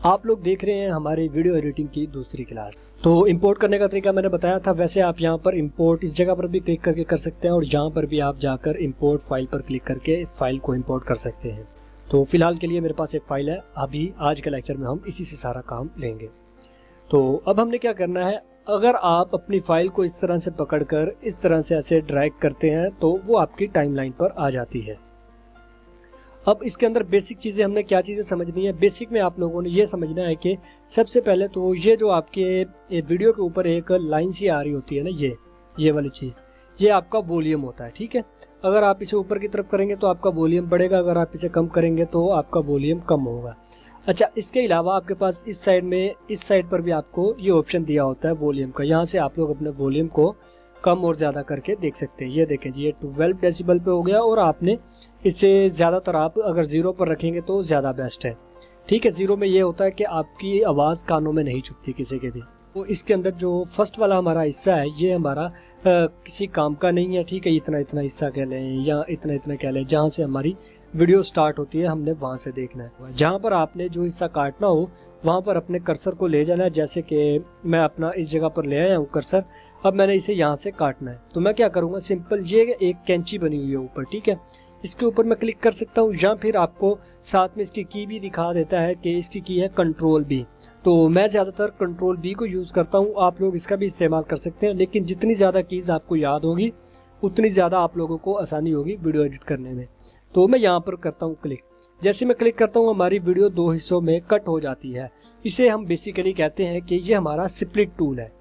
आप लोग देख रहे हैं हमारी वीडियो एडिटिंग की दूसरी क्लास। तो इंपोर्ट करने का तरीका मैंने बताया था, वैसे आप यहाँ पर इंपोर्ट इस जगह पर भी क्लिक करके कर सकते हैं और यहाँ पर भी आप जाकर इंपोर्ट फाइल पर क्लिक करके फाइल को इंपोर्ट कर सकते हैं। तो फिलहाल के लिए मेरे पास एक फाइल है, अभी आज के लेक्चर में हम इसी से सारा काम लेंगे। तो अब हमने क्या करना है, अगर आप अपनी फाइल को इस तरह से पकड़कर इस तरह से ऐसे ड्रैग करते हैं तो वो आपकी टाइमलाइन पर आ जाती है। अब इसके अंदर बेसिक चीज़ें हमने क्या चीज़ें समझनी है। बेसिक में आप लोगों ने ये समझना है कि सबसे पहले तो ये जो आपके वीडियो के ऊपर एक लाइन सी आ रही होती है ना, ये वाली चीज़, ये आपका वॉल्यूम होता है। ठीक है, अगर आप इसे ऊपर की तरफ करेंगे तो आपका वॉल्यूम बढ़ेगा, अगर आप इसे कम करेंगे तो आपका वॉल्यूम कम होगा। अच्छा, इसके अलावा आपके पास इस साइड में, इस साइड पर भी आपको ये ऑप्शन दिया होता है वॉल्यूम का। यहाँ से आप लोग अपने वॉल्यूम को कम और ज़्यादा करके देख सकते हैं। ये देखें जी, ये 12 डेसिबल पे हो गया और आपने इससे ज़्यादातर आप अगर 0 पर रखेंगे तो ज़्यादा बेस्ट है। ठीक है, 0 में ये होता है कि आपकी आवाज़ कानों में नहीं चुभती किसी के भी। तो इसके अंदर जो फर्स्ट वाला हमारा हिस्सा है ये हमारा किसी काम का नहीं है। ठीक है, इतना हिस्सा कह लें या इतना कह लें, जहाँ से हमारी वीडियो स्टार्ट होती है हमने वहाँ से देखना है। जहाँ पर आपने जो हिस्सा काटना हो वहाँ पर अपने कर्सर को ले जाना है। जैसे कि मैं अपना इस जगह पर ले आया हूँ कर्सर, अब मैंने इसे यहाँ से काटना है तो मैं क्या करूँगा, सिंपल ये एक कैंची बनी हुई है ऊपर। ठीक है, इसके ऊपर मैं क्लिक कर सकता हूँ या फिर आपको साथ में इसकी की भी दिखा देता है कि इसकी की है कंट्रोल बी। तो मैं ज़्यादातर कंट्रोल बी को यूज़ करता हूँ, आप लोग इसका भी इस्तेमाल कर सकते हैं, लेकिन जितनी ज़्यादा कीज़ आपको याद होगी उतनी ज़्यादा आप लोगों को आसानी होगी वीडियो एडिट करने में। तो मैं यहाँ पर करता हूँ क्लिक। जैसे मैं क्लिक करता हूँ हमारी वीडियो 2 हिस्सों में कट हो जाती है। इसे हम बेसिकली कहते हैं कि ये हमारा स्प्लिट टूल है।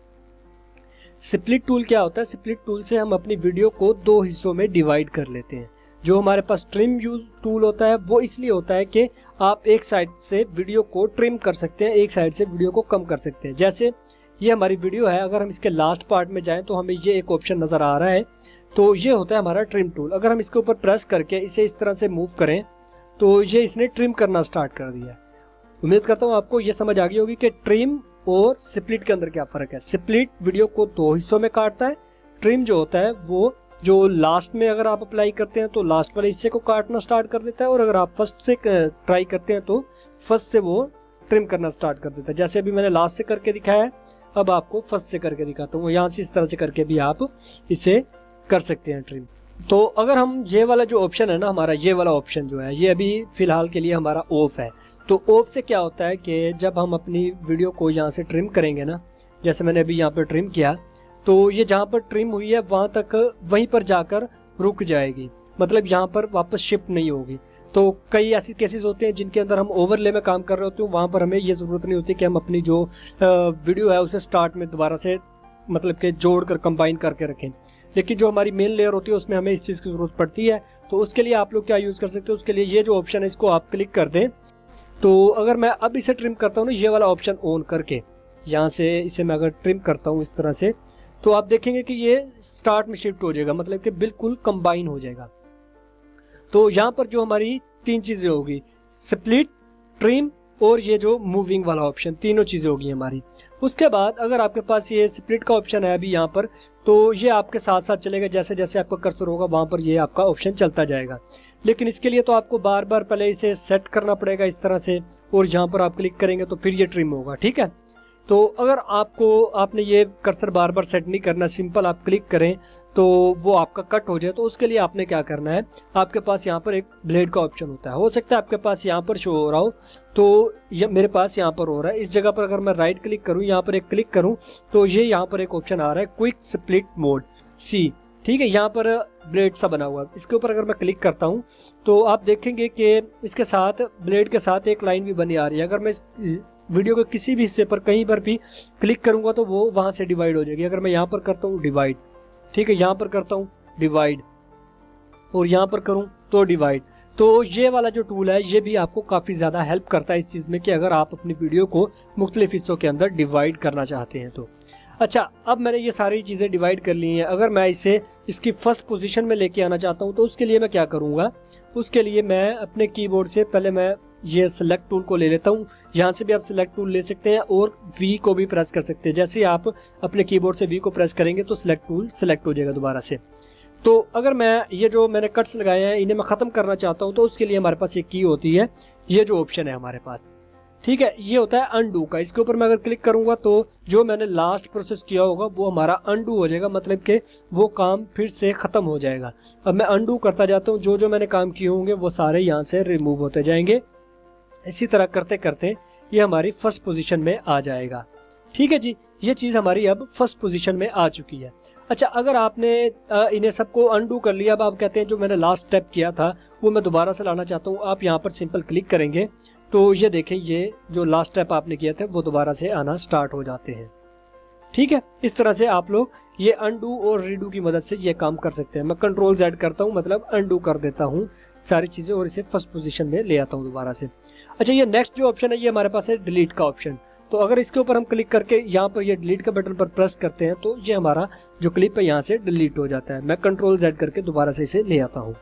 स्प्लिट टूल क्या होता है, स्प्लिट टूल से हम अपनी वीडियो को 2 हिस्सों में डिवाइड कर लेते हैं। जो हमारे पास ट्रिम यूज टूल होता है वो इसलिए होता है कि आप एक साइड से वीडियो को ट्रिम कर सकते हैं, एक साइड से वीडियो को कम कर सकते हैं। जैसे ये हमारी वीडियो है, अगर हम इसके लास्ट पार्ट में जाएं तो हमें ये एक ऑप्शन नज़र आ रहा है, तो ये होता है हमारा ट्रिम टूल। अगर हम इसके ऊपर प्रेस करके इसे इस तरह से मूव करें तो ये इसने ट्रिम करना स्टार्ट कर दिया है। उम्मीद करता हूँ आपको ये समझ आ गई होगी कि ट्रिम और स्प्लिट के अंदर क्या फ़र्क है। स्प्लिट वीडियो को 2 हिस्सों में काटता है, ट्रिम जो होता है वो जो लास्ट में अगर आप अप्लाई करते हैं तो लास्ट वाले हिस्से को काटना स्टार्ट कर देता है, और अगर आप फर्स्ट से ट्राई करते हैं तो फर्स्ट से वो ट्रिम करना स्टार्ट कर देता है। जैसे अभी मैंने लास्ट से करके दिखाया है, अब आपको फर्स्ट से करके दिखाता हूँ। यहाँ से इस तरह से करके भी आप इसे कर सकते हैं ट्रिम। तो अगर हम ये वाला जो ऑप्शन है ना, हमारा ये वाला ऑप्शन जो है ये अभी फ़िलहाल के लिए हमारा ऑफ है। तो ऑफ से क्या होता है कि जब हम अपनी वीडियो को यहाँ से ट्रिम करेंगे ना, जैसे मैंने अभी यहाँ पर ट्रिम किया, तो ये जहाँ पर ट्रिम हुई है वहाँ तक वहीं पर जाकर रुक जाएगी, मतलब यहाँ पर वापस शिफ्ट नहीं होगी। तो कई ऐसी केसेस होते हैं जिनके अंदर हम ओवरले में काम कर रहे होते हैं, वहाँ पर हमें ये ज़रूरत नहीं होती कि हम अपनी जो वीडियो है उसे स्टार्ट में दोबारा से मतलब कि जोड़ कर कंबाइन करके रखें। लेकिन जो हमारी मेन लेयर होती है उसमें हमें इस चीज़ की ज़रूरत पड़ती है। तो उसके लिए आप लोग क्या यूज़ कर सकते हो, उसके लिए ये जो ऑप्शन है इसको आप क्लिक कर दें। तो अगर मैं अब इसे ट्रिम करता हूँ ना, ये वाला ऑप्शन ऑन करके यहाँ से इसे मैं अगर ट्रिम करता हूँ इस तरह से, तो आप देखेंगे कि ये स्टार्ट में शिफ्ट हो जाएगा, मतलब कि बिल्कुल कंबाइन हो जाएगा। तो यहाँ पर जो हमारी 3 चीज़ें होगी, स्प्लिट, ट्रिम और ये जो मूविंग वाला ऑप्शन, तीनों चीज़ें होगी हमारी। उसके बाद अगर आपके पास ये स्प्लिट का ऑप्शन है अभी यहाँ पर, तो ये आपके साथ साथ चलेगा, जैसे जैसे आपका कर्सर होगा वहाँ पर ये आपका ऑप्शन चलता जाएगा। लेकिन इसके लिए तो आपको बार बार पहले इसे सेट करना पड़ेगा इस तरह से, और यहाँ पर आप क्लिक करेंगे तो फिर ये ट्रिम होगा। ठीक है, तो अगर आपने ये कर्सर बार बार सेट नहीं करना, सिंपल आप क्लिक करें तो वो आपका कट हो जाए, तो उसके लिए आपने क्या करना है, आपके पास यहाँ पर एक ब्लेड का ऑप्शन होता है। हो सकता है आपके पास यहाँ पर शो हो रहा हो, तो ये मेरे पास यहाँ पर हो रहा है। इस जगह पर अगर मैं राइट क्लिक करूँ, यहाँ पर एक क्लिक करूँ, तो ये यहाँ पर एक ऑप्शन आ रहा है क्विक स्प्लिट मोड सी। ठीक है, यहाँ पर ब्लेड सा बना हुआ है, इसके ऊपर अगर मैं क्लिक करता हूँ तो आप देखेंगे कि इसके साथ ब्लेड के साथ एक लाइन भी बनी आ रही है। अगर मैं इस वीडियो के किसी भी हिस्से पर कहीं पर भी क्लिक करूंगा तो वो वहां से डिवाइड हो जाएगी। अगर मैं यहाँ पर करता हूँ डिवाइड, ठीक है, यहाँ पर करता हूँ डिवाइड, और यहाँ पर करूँ तो डिवाइड। तो ये वाला जो टूल है ये भी आपको काफ़ी ज़्यादा हेल्प करता है इस चीज़ में कि अगर आप अपनी वीडियो को मुख्तलिफ हिस्सों के अंदर डिवाइड करना चाहते हैं तो। अच्छा, अब मैंने ये सारी चीज़ें डिवाइड कर ली हैं। अगर मैं इसे इसकी फर्स्ट पोजीशन में लेके आना चाहता हूँ तो उसके लिए मैं क्या करूँगा, उसके लिए मैं अपने कीबोर्ड से पहले मैं ये सेलेक्ट टूल को ले लेता हूँ। यहाँ से भी आप सेलेक्ट टूल ले सकते हैं और वी को भी प्रेस कर सकते हैं। जैसे ही आप अपने कीबोर्ड से वी को प्रेस करेंगे तो सेलेक्ट टूल सेलेक्ट हो जाएगा दोबारा से। तो अगर मैं ये जो मैंने कट्स लगाए हैं इन्हें मैं ख़त्म करना चाहता हूँ तो उसके लिए हमारे पास एक की होती है, ये जो ऑप्शन है हमारे पास, ठीक है, ये होता है अनडू का। इसके ऊपर मैं अगर क्लिक करूंगा तो जो मैंने लास्ट प्रोसेस किया होगा वो हमारा अनडू हो जाएगा, मतलब कि वो काम फिर से ख़त्म हो जाएगा। अब मैं अनडू करता जाता हूँ, जो जो मैंने काम किए होंगे वो सारे यहाँ से रिमूव होते जाएंगे। इसी तरह करते करते ये हमारी फर्स्ट पोजीशन में आ जाएगा। ठीक है जी, ये चीज़ हमारी अब फर्स्ट पोजीशन में आ चुकी है। अच्छा, अगर आपने इन्हें सबको अनडू कर लिया, अब आप कहते हैं जो मैंने लास्ट स्टेप किया था वो मैं दोबारा से लाना चाहता हूँ, आप यहाँ पर सिंपल क्लिक करेंगे तो ये देखें, ये जो लास्ट स्टेप आपने किया था वो दोबारा से आना स्टार्ट हो जाते हैं। ठीक है, इस तरह से आप लोग ये अनडू और रीडू की मदद से ये काम कर सकते हैं। मैं कंट्रोल Z करता हूँ, मतलब अनडू कर देता हूँ सारी चीज़ें और इसे फर्स्ट पोजीशन में ले आता हूँ दोबारा से। अच्छा, ये नेक्स्ट जो ऑप्शन है ये हमारे पास है डिलीट का ऑप्शन। तो अगर इसके ऊपर हम क्लिक करके यहाँ पर ये डिलीट का बटन पर प्रेस करते हैं तो ये हमारा जो क्लिप है यहाँ से डिलीट हो जाता है। मैं कंट्रोल Z करके दोबारा से इसे ले आता हूँ।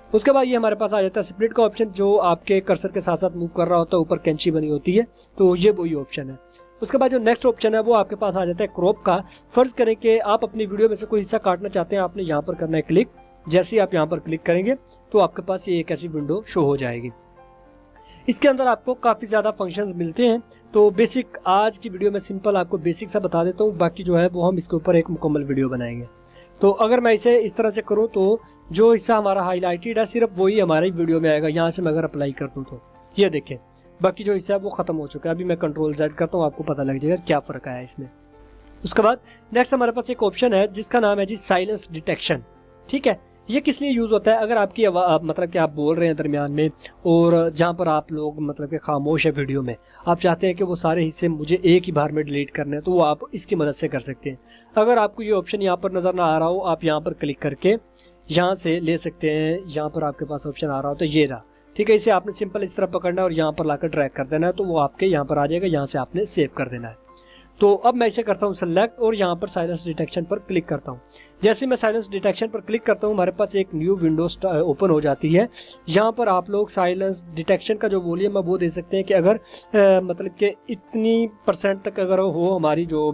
उसके बाद ये हमारे पास आ जाता है स्प्लिट का ऑप्शन, जो आपके कर्सर के साथ साथ मूव कर रहा होता है, ऊपर कैंची बनी होती है, तो ये वही ऑप्शन है। उसके बाद जो नेक्स्ट ऑप्शन है वो आपके पास आ जाता है क्रॉप का। फर्ज करें कि आप अपनी वीडियो में से कोई हिस्सा काटना चाहते हैं, आपने यहाँ पर करना है क्लिक। जैसे ही आप यहाँ पर क्लिक करेंगे तो आपके पास ये एक ऐसी विंडो शो हो जाएगी। इसके अंदर आपको काफ़ी ज़्यादा फंक्शंस मिलते हैं। तो बेसिक आज की वीडियो में सिंपल आपको बेसिक सा बता देता हूँ, बाकी जो है वो हम इसके ऊपर एक मुकम्मल वीडियो बनाएंगे। तो अगर मैं इसे इस तरह से करूँ तो जो हिस्सा हमारा हाईलाइटेड है सिर्फ वही हमारी वीडियो में आएगा। यहाँ से मैं अगर अप्लाई कर दूँ तो ये देखें, बाकी जो हिस्सा है वो ख़त्म हो चुका है। अभी मैं कंट्रोल Z करता हूँ, आपको पता लग जाएगा क्या फ़र्क आया इसमें। उसके बाद नेक्स्ट हमारे पास एक ऑप्शन है जिसका नाम है जी साइलेंस डिटेक्शन। ठीक है, ये किस लिए यूज़ होता है? अगर आपकी मतलब कि आप बोल रहे हैं दरमियान में और जहाँ पर आप लोग मतलब कि खामोश है वीडियो में, आप चाहते हैं कि वो सारे हिस्से मुझे एक ही बार में डिलीट करने हैं, तो वो आप इसकी मदद से कर सकते हैं। अगर आपको ये ऑप्शन यहाँ पर नज़र ना आ रहा हो, आप यहाँ पर क्लिक करके यहाँ से ले सकते हैं। यहाँ पर आपके पास ऑप्शन आ रहा हो तो ये रहा। ठीक है, इसे आपने सिंपल इस तरह पकड़ना है और यहाँ पर लाकर ड्रैग कर देना है, तो वो आपके यहाँ पर आ जाएगा। यहाँ से आपने सेव कर देना है। तो अब मैं इसे करता हूँ सेलेक्ट और यहाँ पर साइलेंस डिटेक्शन पर क्लिक करता हूँ। जैसे मैं साइलेंस डिटेक्शन पर क्लिक करता हूँ, हमारे पास एक न्यू विंडो ओपन हो जाती है। यहाँ पर आप लोग साइलेंस डिटेक्शन का जो वॉल्यूम है वो दे सकते हैं कि अगर मतलब कि इतनी % तक अगर हो हमारी जो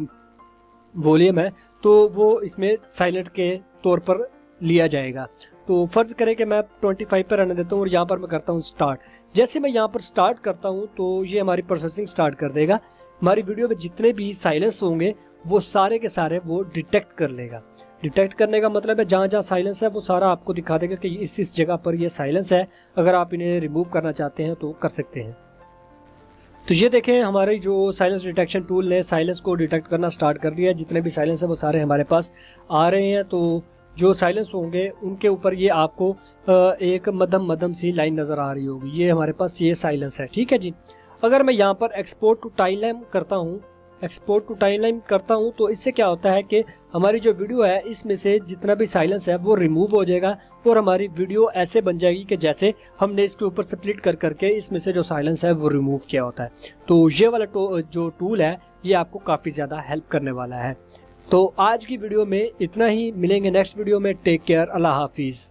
वॉल्यूम है तो वो इसमें साइलेंट के तौर पर लिया जाएगा। तो फर्ज करें कि मैं 25 पर रहने देता हूँ और यहाँ पर मैं करता हूँ स्टार्ट। जैसे मैं यहाँ पर स्टार्ट करता हूँ तो ये हमारी प्रोसेसिंग स्टार्ट कर देगा। हमारी वीडियो में जितने भी साइलेंस होंगे वो सारे के सारे वो डिटेक्ट कर लेगा। डिटेक्ट करने का मतलब है जहाँ जहाँ साइलेंस है वो सारा आपको दिखा देगा कि इस जगह पर ये साइलेंस है। अगर आप इन्हें रिमूव करना चाहते हैं तो कर सकते हैं। तो ये देखें, हमारे जो साइलेंस डिटेक्शन टूल ने साइलेंस को डिटेक्ट करना स्टार्ट कर दिया है। जितने भी साइलेंस है वो सारे हमारे पास आ रहे हैं। तो जो साइलेंस होंगे उनके ऊपर ये आपको एक मध्यम सी लाइन नज़र आ रही होगी, ये हमारे पास ये साइलेंस है। ठीक है जी, अगर मैं यहाँ पर एक्सपोर्ट टू टाइमलाइन करता हूँ तो इससे क्या होता है कि हमारी जो वीडियो है इसमें से जितना भी साइलेंस है वो रिमूव हो जाएगा और हमारी वीडियो ऐसे बन जाएगी कि जैसे हमने इसके ऊपर स्प्लिट कर करके इसमें से जो साइलेंस है वो रिमूव किया होता है। तो ये वाला जो टूल है ये आपको काफ़ी ज़्यादा हेल्प करने वाला है। तो आज की वीडियो में इतना ही, मिलेंगे नेक्स्ट वीडियो में। टेक केयर, अल्लाह हाफिज़।